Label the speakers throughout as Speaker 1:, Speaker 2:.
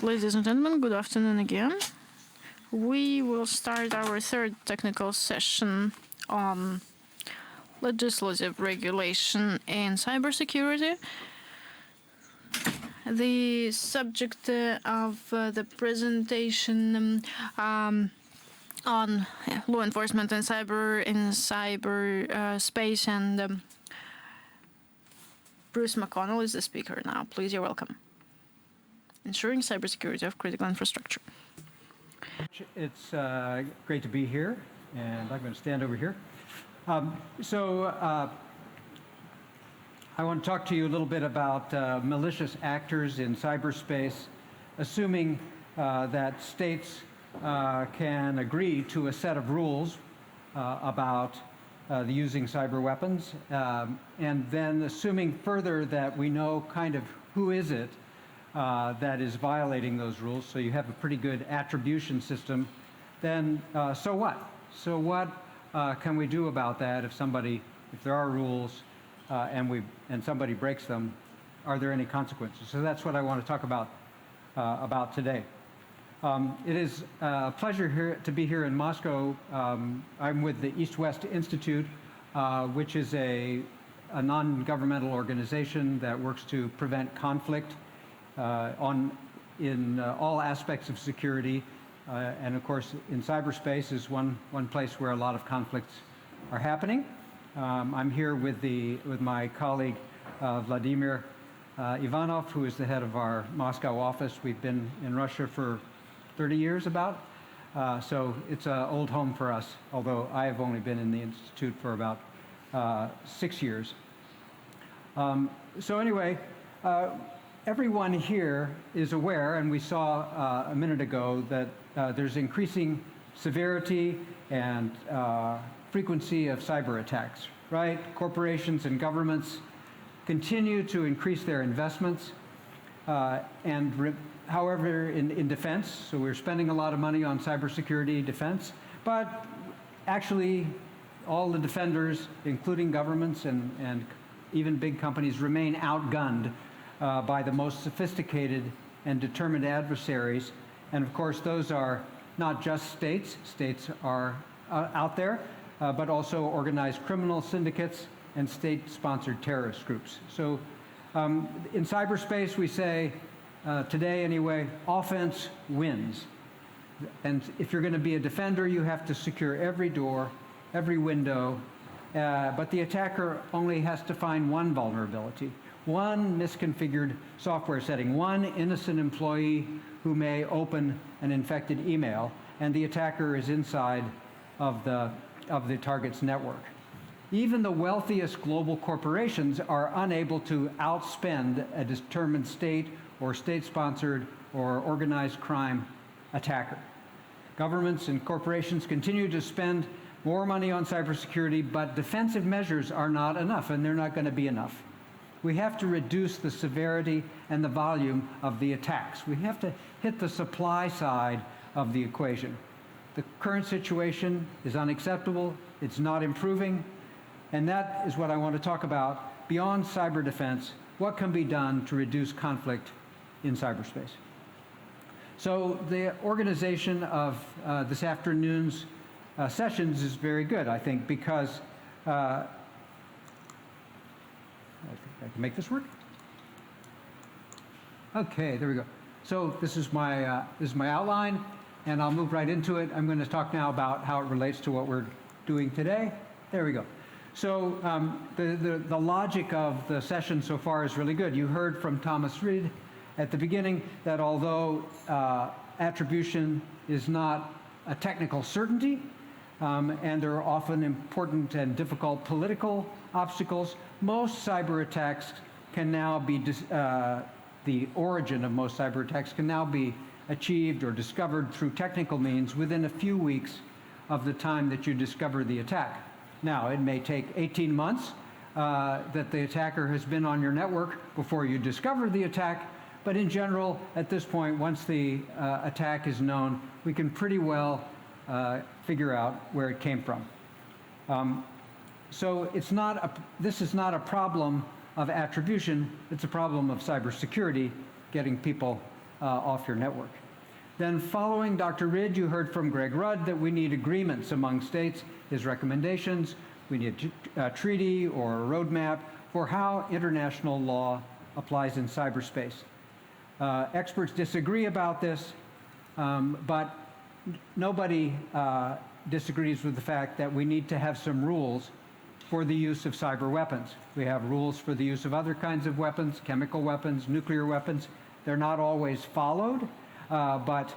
Speaker 1: Ladies and gentlemen, good afternoon again. We will start our third technical session on legislative regulation in cybersecurity. The subject of the presentation on law enforcement in cyberspace, and Bruce McConnell is the speaker now. Please, you're welcome. Ensuring cybersecurity of critical infrastructure.
Speaker 2: It's great to be here, and I'm going to stand over here. I want to talk to you a little bit about malicious actors in cyberspace, assuming that states can agree to a set of rules about the using cyber weapons, and then assuming further that we know kind of who is it that is violating those rules, so you have a pretty good attribution system, then so what? So what can we do about that if there are rules and somebody breaks them? Are there any consequences? So that's what I want to talk about today. It is a pleasure to be here in Moscow. I'm with the East-West Institute, which is a non-governmental organization that works to prevent conflict in all aspects of security, and of course in cyberspace is one place where a lot of conflicts are happening. I'm here with my colleague Vladimir Ivanov, who is the head of our Moscow office. We've been in Russia for 30 years about, so it's an old home for us, although I have only been in the Institute for about 6 years. So anyway, everyone here is aware, and we saw a minute ago, that there's increasing severity and frequency of cyber attacks, right? Corporations and governments continue to increase their investments, however, in defense. So we're spending a lot of money on cybersecurity defense, but actually all the defenders, including governments and even big companies, remain outgunned by the most sophisticated and determined adversaries. And of course, those are not just states. States are out there, but also organized criminal syndicates and state-sponsored terrorist groups. So in cyberspace, we say, today anyway, offense wins. And if you're going to be a defender, you have to secure every door, every window, but the attacker only has to find one vulnerability, one misconfigured software setting, one innocent employee who may open an infected email, and the attacker is inside of the target's network. Even the wealthiest global corporations are unable to outspend a determined state or state-sponsored or organized crime attacker. Governments and corporations continue to spend more money on cybersecurity, but defensive measures are not enough, and they're not going to be enough. We have to reduce the severity and the volume of the attacks. We have to hit the supply side of the equation. The current situation is unacceptable. It's not improving. And that is what I want to talk about. Beyond cyber defense, what can be done to reduce conflict in cyberspace? So the organization of this afternoon's sessions is very good, I think, because I think I can make this work. Okay, there we go. So this is my outline, and I'll move right into it. I'm going to talk now about how it relates to what we're doing today. There we go. So the logic of the session so far is really good. You heard from Thomas Reed at the beginning that although attribution is not a technical certainty, and there are often important and difficult political obstacles, most cyber attacks can now be, the origin of most cyber attacks can now be achieved or discovered through technical means within a few weeks of the time that you discover the attack. Now, it may take 18 months that the attacker has been on your network before you discover the attack, but in general, at this point, once the attack is known, we can pretty well figure out where it came from. So this is not a problem of attribution, it's a problem of cybersecurity, getting people off your network. Then following Dr. Ridd, you heard from Greg Rudd that we need agreements among states, his recommendations. We need a treaty or a roadmap for how international law applies in cyberspace. Experts disagree about this, but nobody disagrees with the fact that we need to have some rules for the use of cyber weapons. We have rules for the use of other kinds of weapons, chemical weapons, nuclear weapons. They're not always followed, but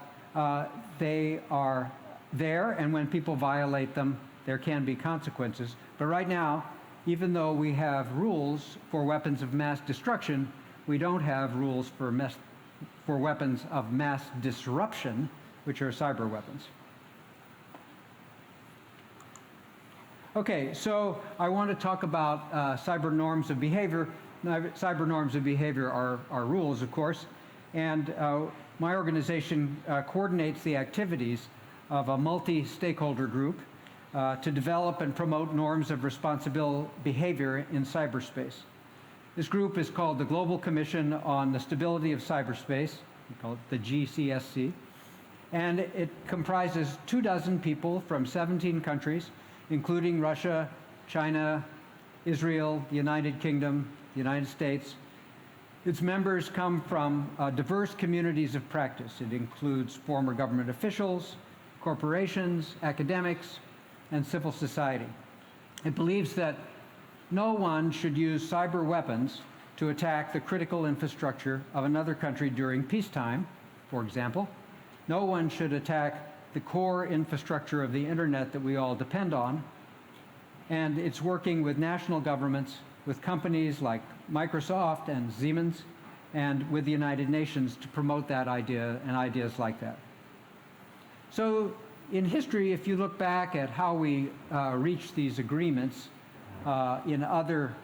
Speaker 2: they are there, and when people violate them, there can be consequences. But right now, even though we have rules for weapons of mass destruction, we don't have rules for weapons of mass disruption, which are cyber weapons. Okay, so I want to talk about cyber norms of behavior. Cyber norms of behavior are rules, of course, and my organization coordinates the activities of a multi-stakeholder group to develop and promote norms of responsible behavior in cyberspace. This group is called the Global Commission on the Stability of Cyberspace. We call it the GCSC. And it comprises 24 people from 17 countries, including Russia, China, Israel, the United Kingdom, the United States. Its members come from diverse communities of practice. It includes former government officials, corporations, academics, and civil society. It believes that no one should use cyber weapons to attack the critical infrastructure of another country during peacetime, for example. No one should attack the core infrastructure of the internet that we all depend on. And it's working with national governments, with companies like Microsoft and Siemens, and with the United Nations to promote that idea and ideas like that. So in history, if you look back at how we reach these agreements in other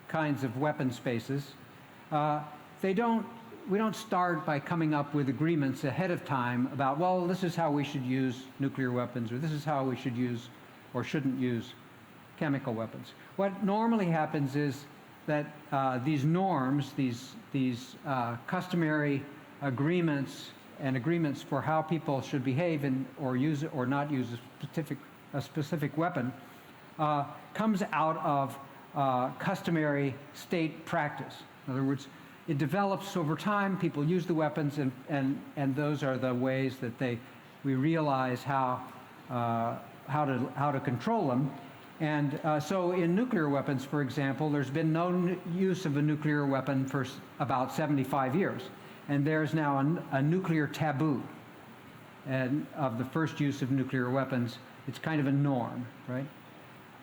Speaker 2: kinds of weapon spaces, we don't start by coming up with agreements ahead of time about, well, this is how we should use nuclear weapons, or this is how we should use or shouldn't use chemical weapons. What normally happens is that these norms, these customary agreements and agreements for how people should behave or use or not use a specific weapon comes out of customary state practice. In other words, it develops over time. People use the weapons, and those are the ways that we realize how to control them. And so in nuclear weapons, for example, there's been no use of a nuclear weapon for about 75 years. And there's now a nuclear taboo and of the first use of nuclear weapons. It's kind of a norm, right?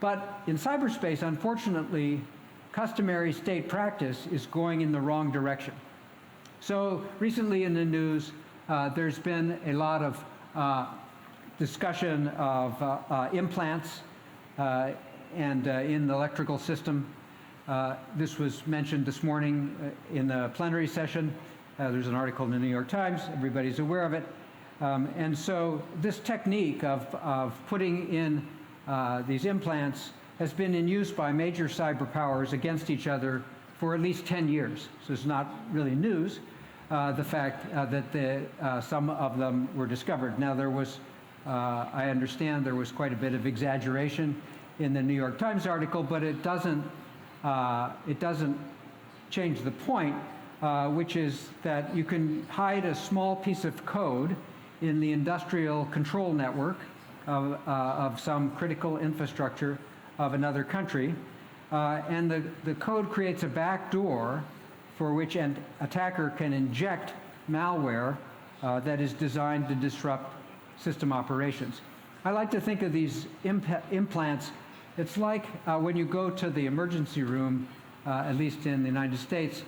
Speaker 2: But in cyberspace, unfortunately, customary state practice is going in the wrong direction. So recently in the news, there's been a lot of discussion of implants and in the electrical system. This was mentioned this morning in the plenary session. There's an article in the New York Times. Everybody's aware of it. And so this technique of putting in these implants has been in use by major cyber powers against each other for at least 10 years. So it's not really news, the fact that some of them were discovered. Now there was, I understand there was quite a bit of exaggeration in the New York Times article, but it doesn't change the point, which is that you can hide a small piece of code in the industrial control network of some critical infrastructure of another country, and the code creates a backdoor for which an attacker can inject malware that is designed to disrupt system operations. I like to think of these implants, it's like when you go to the emergency room, at least in the United States,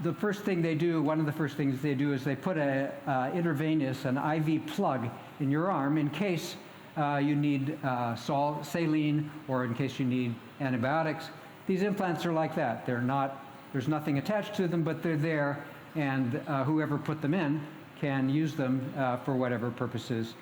Speaker 2: the first thing they do, one of the first things they do is they put an IV plug in your arm in case you need saline or in case you need antibiotics. These implants are like that. There's nothing attached to them, but they're there, and whoever put them in can use them for whatever purposes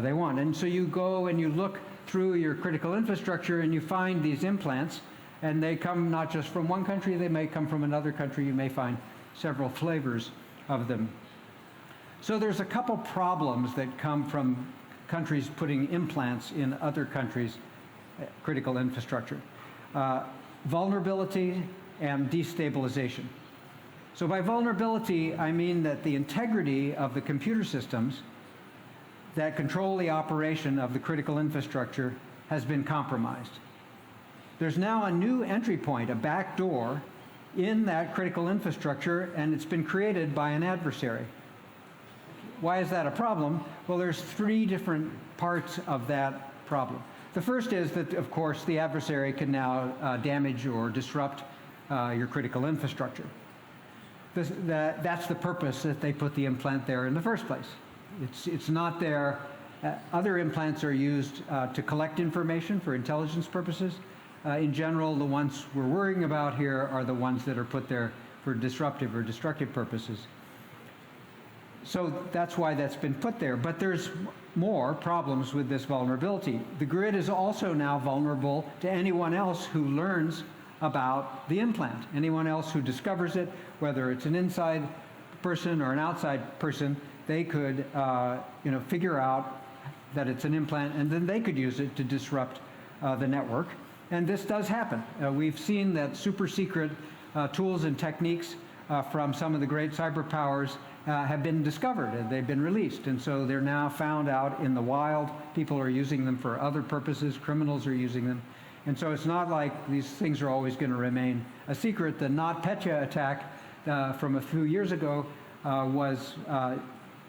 Speaker 2: they want. And so you go and you look through your critical infrastructure and you find these implants, and they come not just from one country, they may come from another country. You may find several flavors of them. So there's a couple problems that come from countries putting implants in other countries' critical infrastructure. Vulnerability and destabilization. So by vulnerability, I mean that the integrity of the computer systems that control the operation of the critical infrastructure has been compromised. There's now a new entry point, a back door, in that critical infrastructure, and it's been created by an adversary. Why is that a problem? Well, there's three different parts of that problem. The first is that, of course, the adversary can now damage or disrupt your critical infrastructure. That's the purpose that they put the implant there in the first place. It's not there. Other implants are used to collect information for intelligence purposes. In general, the ones we're worrying about here are the ones that are put there for disruptive or destructive purposes. So that's why that's been put there. But there's more problems with this vulnerability. The grid is also now vulnerable to anyone else who learns about the implant. Anyone else who discovers it, whether it's an inside person or an outside person, they could figure out that it's an implant, and then they could use it to disrupt the network. And this does happen. We've seen that super secret tools and techniques from some of the great cyber powers have been discovered, and they've been released. And so they're now found out in the wild. People are using them for other purposes. Criminals are using them. And so it's not like these things are always going to remain a secret. The NotPetya attack from a few years ago was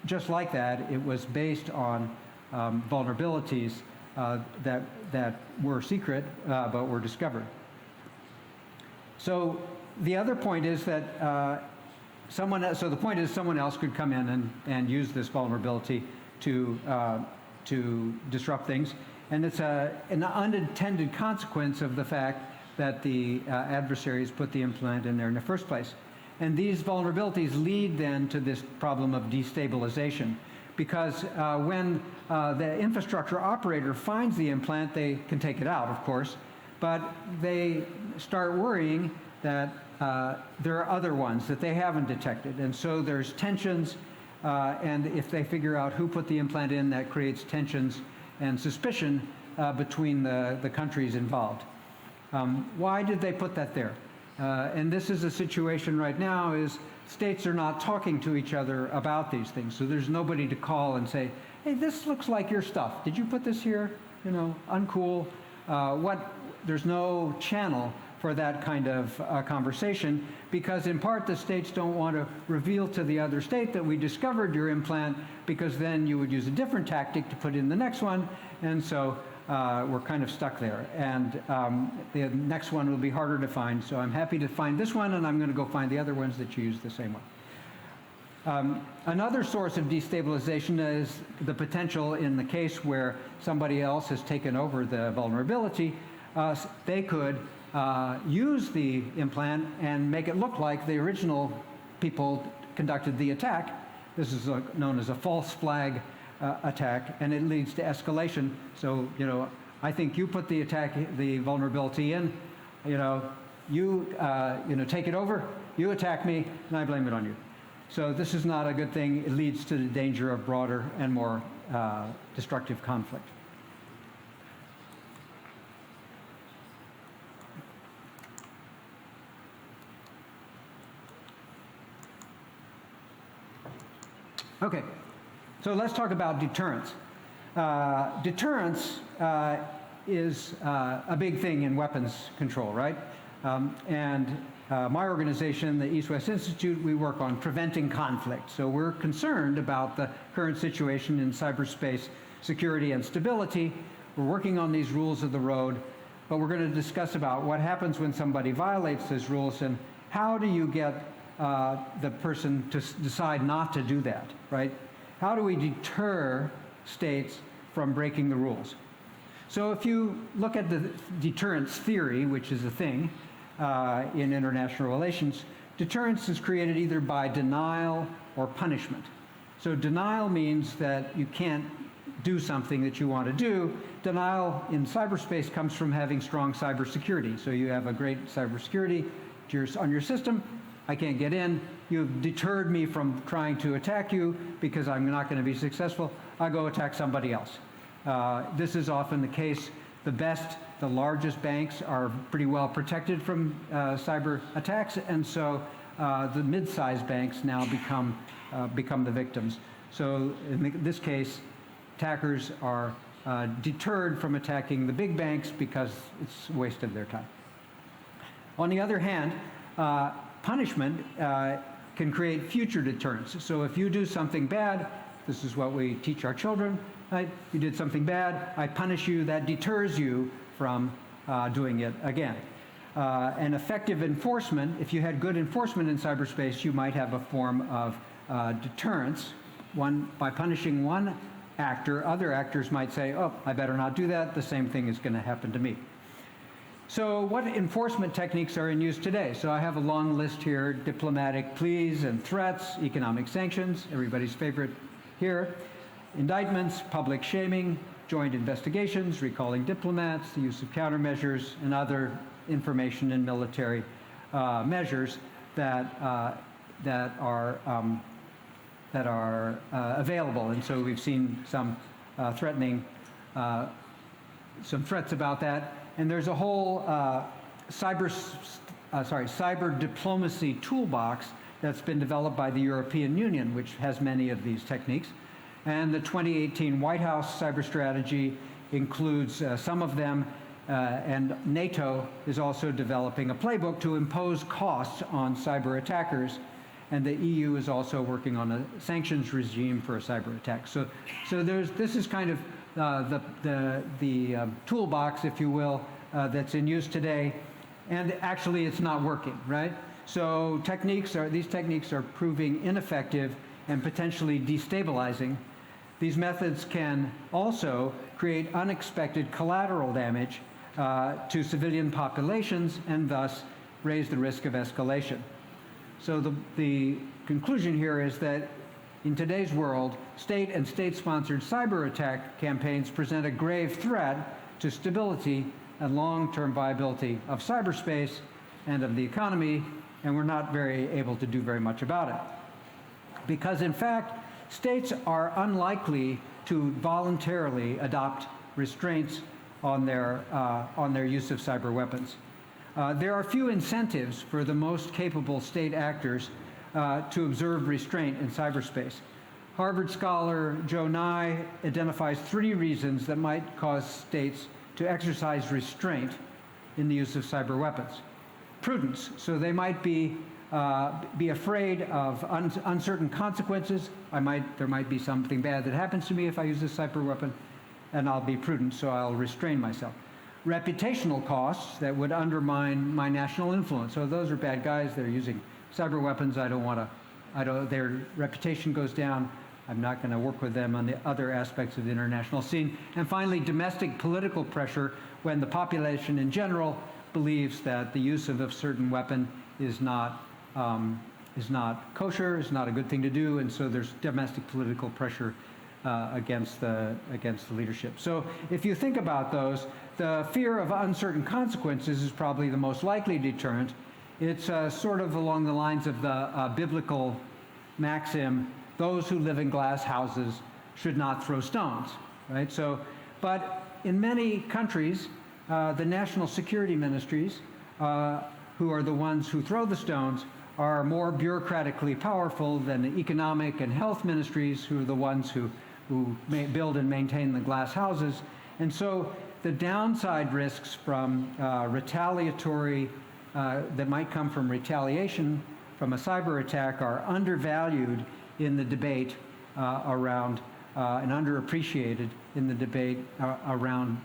Speaker 2: just like that. It was based on vulnerabilities that were secret but were discovered. So the other point is that the point is someone else could come in and use this vulnerability to disrupt things. And it's an unintended consequence of the fact that the adversaries put the implant in there in the first place. And these vulnerabilities lead then to this problem of destabilization. Because when the infrastructure operator finds the implant, they can take it out, of course, but they start worrying that there are other ones that they haven't detected. And so there's tensions, and if they figure out who put the implant in, that creates tensions and suspicion between the countries involved. Why did they put that there? And this is a situation right now is states are not talking to each other about these things. So there's nobody to call and say, hey, this looks like your stuff. Did you put this here? You know, uncool. There's no channel for that kind of conversation, because in part the states don't want to reveal to the other state that we discovered your implant, because then you would use a different tactic to put in the next one, and so we're kind of stuck there. And the next one will be harder to find, so I'm happy to find this one, and I'm going to go find the other ones that you use the same one. Another source of destabilization is the potential in the case where somebody else has taken over the vulnerability. They could use the implant and make it look like the original people conducted the attack. This is known as a false flag attack, and it leads to escalation. So, you know, I think you put the vulnerability in, you take it over, you attack me, and I blame it on you. So this is not a good thing. It leads to the danger of broader and more destructive conflict. Okay, so let's talk about deterrence. Deterrence is a big thing in weapons control, right? My organization, the East-West Institute, we work on preventing conflict. So we're concerned about the current situation in cyberspace security and stability. We're working on these rules of the road, but we're going to discuss about what happens when somebody violates those rules and how do you get the person to decide not to do that, right? How do we deter states from breaking the rules? So if you look at the deterrence theory, which is a thing in international relations, deterrence is created either by denial or punishment. So denial means that you can't do something that you want to do. Denial in cyberspace comes from having strong cybersecurity. So you have a great cybersecurity on your system, I can't get in. You've deterred me from trying to attack you because I'm not going to be successful. I'll go attack somebody else. This is often the case. The largest banks are pretty well protected from cyber attacks, and so the mid-sized banks now become the victims. So in this case, attackers are deterred from attacking the big banks because it's a waste of their time. On the other hand, punishment can create future deterrence. So if you do something bad, this is what we teach our children, right? You did something bad, I punish you, that deters you from doing it again. And effective enforcement, if you had good enforcement in cyberspace, you might have a form of deterrence. By punishing one actor, other actors might say, oh, I better not do that, the same thing is going to happen to me. So what enforcement techniques are in use today? So I have a long list here: diplomatic pleas and threats, economic sanctions, everybody's favorite here, indictments, public shaming, joint investigations, recalling diplomats, the use of countermeasures, and other information and military measures that are available. And so we've seen some threats about that. And there's a whole cyber diplomacy toolbox that's been developed by the European Union, which has many of these techniques. And the 2018 White House cyber strategy includes some of them, and NATO is also developing a playbook to impose costs on cyber attackers. And the EU is also working on a sanctions regime for a cyber attack. So this is kind of the toolbox, if you will, that's in use today, and actually it's not working, right? So these techniques are proving ineffective and potentially destabilizing. These methods can also create unexpected collateral damage to civilian populations and thus raise the risk of escalation. So the conclusion here is that in today's world, state and state-sponsored cyber attack campaigns present a grave threat to stability and long-term viability of cyberspace and of the economy, and we're not very able to do very much about it. Because in fact, states are unlikely to voluntarily adopt restraints on their use of cyber weapons. There are few incentives for the most capable state actors to observe restraint in cyberspace. Harvard scholar Joe Nye identifies 3 reasons that might cause states to exercise restraint in the use of cyber weapons. Prudence, so they might be afraid of uncertain consequences. There might be something bad that happens to me if I use this cyber weapon, and I'll be prudent, so I'll restrain myself. Reputational costs that would undermine my national influence. So those are bad guys. They're using cyber weapons. Their reputation goes down. I'm not going to work with them on the other aspects of the international scene. And finally, domestic political pressure, when the population in general believes that the use of a certain weapon is not kosher, is not a good thing to do, and so there's domestic political pressure against the leadership. So if you think about those, the fear of uncertain consequences is probably the most likely deterrent. It's sort of along the lines of the biblical maxim, those who live in glass houses should not throw stones, right? So, but in many countries, the national security ministries, who are the ones who throw the stones, are more bureaucratically powerful than the economic and health ministries, who are the ones who build and maintain the glass houses. And so the downside risks from retaliatory, that might come from retaliation from a cyber attack, are undervalued in the debate around, and underappreciated in the debate around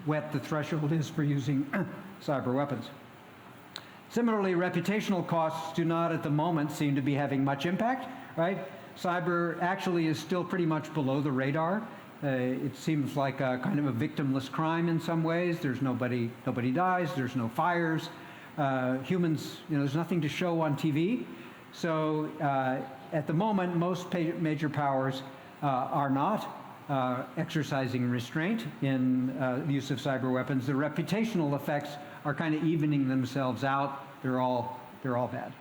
Speaker 2: what the threshold is for using cyber weapons. Similarly, reputational costs do not at the moment seem to be having much impact, right? Cyber actually is still pretty much below the radar. It seems like a kind of a victimless crime in some ways. There's nobody dies, there's no fires. Humans, there's nothing to show on TV. So at the moment, most major powers are not exercising restraint in the use of cyber weapons. The reputational effects are kind of evening themselves out. They're all bad.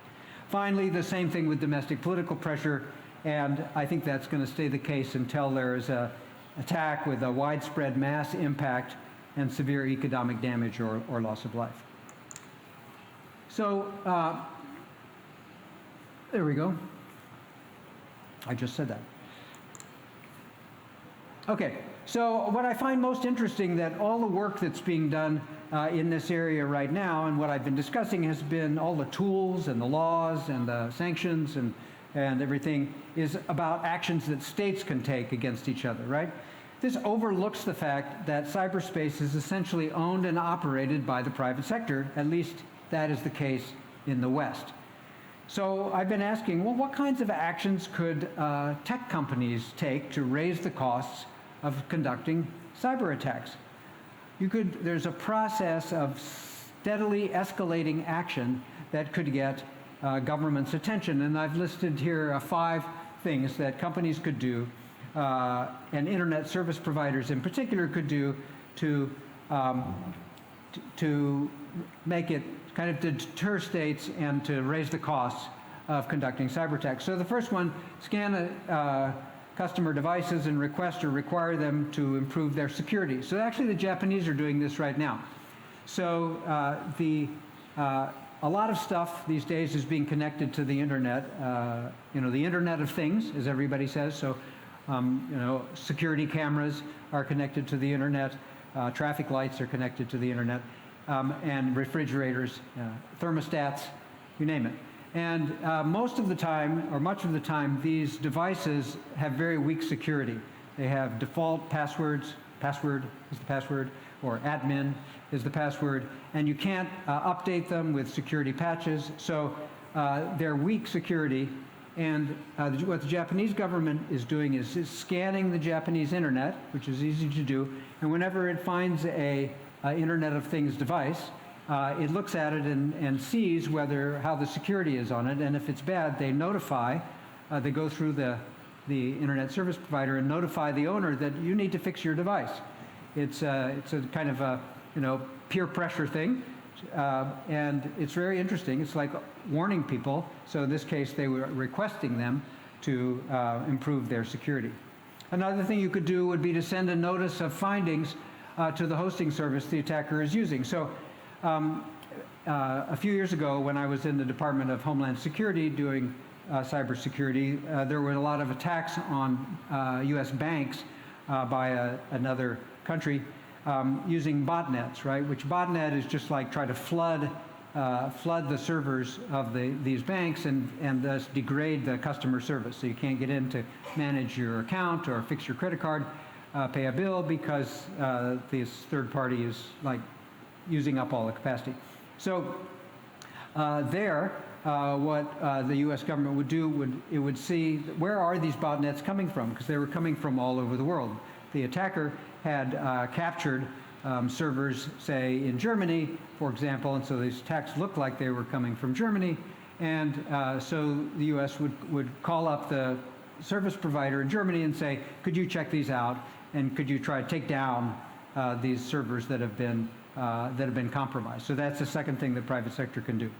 Speaker 2: Finally, the same thing with domestic political pressure, and I think that's going to stay the case until there is an attack with a widespread mass impact and severe economic damage or loss of life. So there we go. I just said that. Okay, so what I find most interesting that all the work that's being done in this area right now, and what I've been discussing, has been all the tools and the laws and the sanctions and everything is about actions that states can take against each other, right? This overlooks the fact that cyberspace is essentially owned and operated by the private sector. At least that is the case in the West. So I've been asking, well, what kinds of actions could tech companies take to raise the costs of conducting cyber attacks? There's a process of steadily escalating action that could get government's attention. And I've listed here 5 things that companies could do, and internet service providers in particular could do to make it kind of to deter states and to raise the costs of conducting cyber attacks. So the first one, scan customer devices and request or require them to improve their security. So actually the Japanese are doing this right now. So a lot of stuff these days is being connected to the internet, the Internet of Things, as everybody says. So, security cameras are connected to the internet, traffic lights are connected to the internet, and refrigerators, thermostats, you name it. And most of the time, or much of the time, these devices have very weak security. They have default passwords, password is the password, or admin is the password, and you can't update them with security patches. So they're weak security, and what the Japanese government is doing is scanning the Japanese internet, which is easy to do, and whenever it finds a Internet of Things device, it looks at it and sees how the security is on it, and if it's bad, they notify, they go through the internet service provider and notify the owner that you need to fix your device. It's a kind of a peer pressure thing, and it's very interesting. It's like warning people. So in this case, they were requesting them to improve their security. Another thing you could do would be to send a notice of findings to the hosting service the attacker is using. So a few years ago, when I was in the Department of Homeland Security doing cybersecurity, there were a lot of attacks on U.S. banks by another country using botnets, right? Which botnet is just like try to flood the servers of these banks and thus degrade the customer service. So you can't get in to manage your account or fix your credit card, pay a bill, because this third party is like using up all the capacity. So what the U.S. government would do, it would see where are these botnets coming from, because they were coming from all over the world. The attacker had captured servers, say, in Germany, for example, and so these attacks looked like they were coming from Germany, and so the U.S. would call up the service provider in Germany and say, could you check these out, and could you try to take down these servers that have been compromised. So that's the second thing the private sector can do.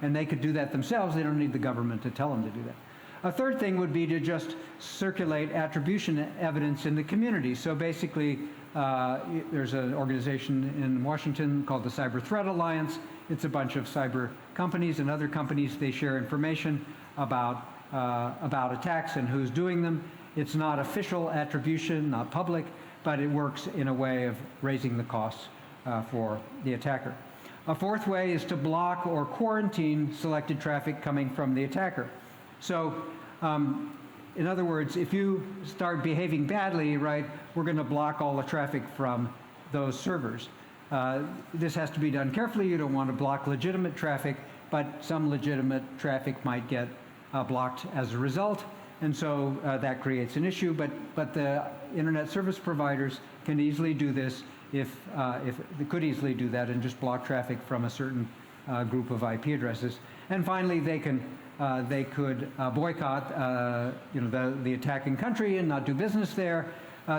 Speaker 2: And they could do that themselves. They don't need the government to tell them to do that. A third thing would be to just circulate attribution evidence in the community. So basically, there's an organization in Washington called the Cyber Threat Alliance. It's a bunch of cyber companies and other companies. They share information about attacks and who's doing them. It's not official attribution, not public, but it works in a way of raising the costs for the attacker. A fourth way is to block or quarantine selected traffic coming from the attacker. So, in other words, if you start behaving badly, right, we're going to block all the traffic from those servers. This has to be done carefully. You don't want to block legitimate traffic, but some legitimate traffic might get blocked as a result, and so that creates an issue. But the internet service providers can easily do this if they could easily do that and just block traffic from a certain group of IP addresses. And finally, they could boycott the attacking country and not do business there.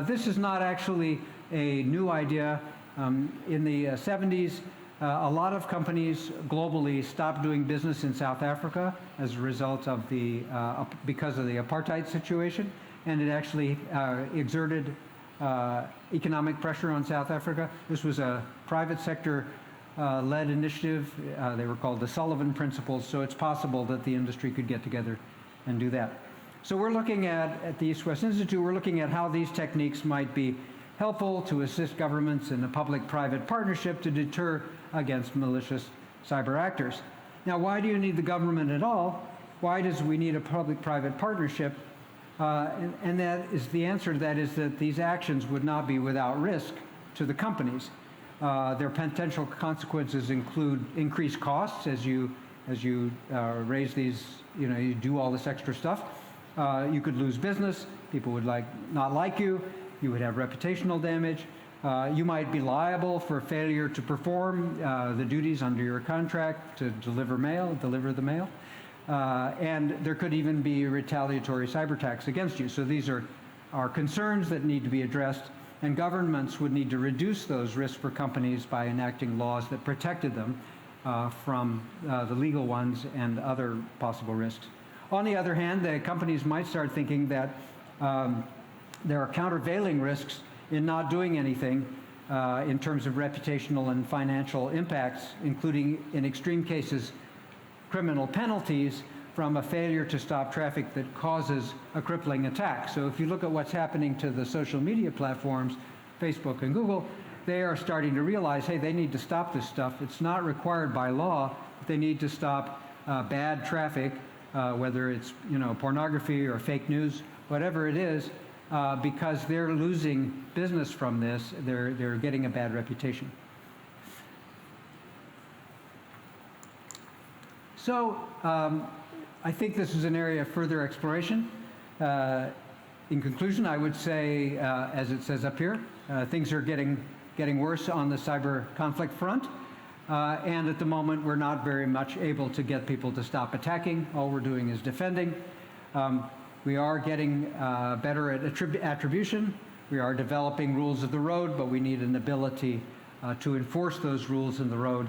Speaker 2: This is not actually a new idea. In the 70s, A lot of companies globally stopped doing business in South Africa as a result of because of the apartheid situation, and it actually exerted economic pressure on South Africa. This was a private sector led initiative. They were called the Sullivan Principles, so it's possible that the industry could get together and do that. So we're looking at the East-West Institute, we're looking at how these techniques might be helpful to assist governments in a public-private partnership to deter against malicious cyber actors. Now, why do you need the government at all? Why does we need a public-private partnership? And that is the answer to that is that these actions would not be without risk to the companies. Their potential consequences include increased costs as you raise these, you do all this extra stuff. You could lose business. People would not like you. You would have reputational damage. You might be liable for failure to perform the duties under your contract to deliver the mail. And there could even be retaliatory cyber attacks against you. So these are concerns that need to be addressed, and governments would need to reduce those risks for companies by enacting laws that protected them from the legal ones and other possible risks. On the other hand, the companies might start thinking that there are countervailing risks in not doing anything in terms of reputational and financial impacts, including, in extreme cases, criminal penalties from a failure to stop traffic that causes a crippling attack. So if you look at what's happening to the social media platforms, Facebook and Google, they are starting to realize, hey, they need to stop this stuff. It's not required by law, but they need to stop bad traffic, whether it's pornography or fake news, whatever it is, because they're losing business from this. They're getting a bad reputation. So I think this is an area of further exploration. In conclusion, I would say, as it says up here, things are getting worse on the cyber conflict front. And at the moment, we're not very much able to get people to stop attacking. All we're doing is defending. We are getting better at attribution. We are developing rules of the road, but we need an ability to enforce those rules in the road.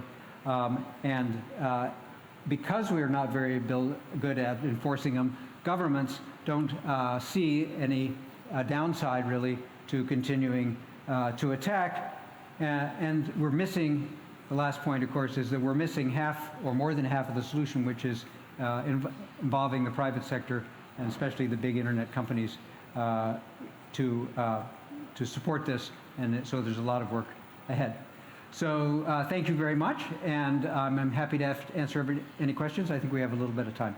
Speaker 2: Because we are not very good at enforcing them, governments don't see any downside, really, to continuing to attack. And we're missing, the last point, of course, is that we're missing half or more than half of the solution, which is involving the private sector, and especially the big internet companies, to support this. And so there's a lot of work ahead. So thank you very much, and I'm happy to answer any questions. I think we have a little bit of time.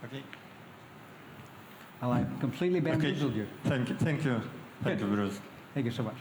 Speaker 3: Okay.
Speaker 2: Well, I completely bamboozled you.
Speaker 3: Thank you, Bruce.
Speaker 2: Thank you so much.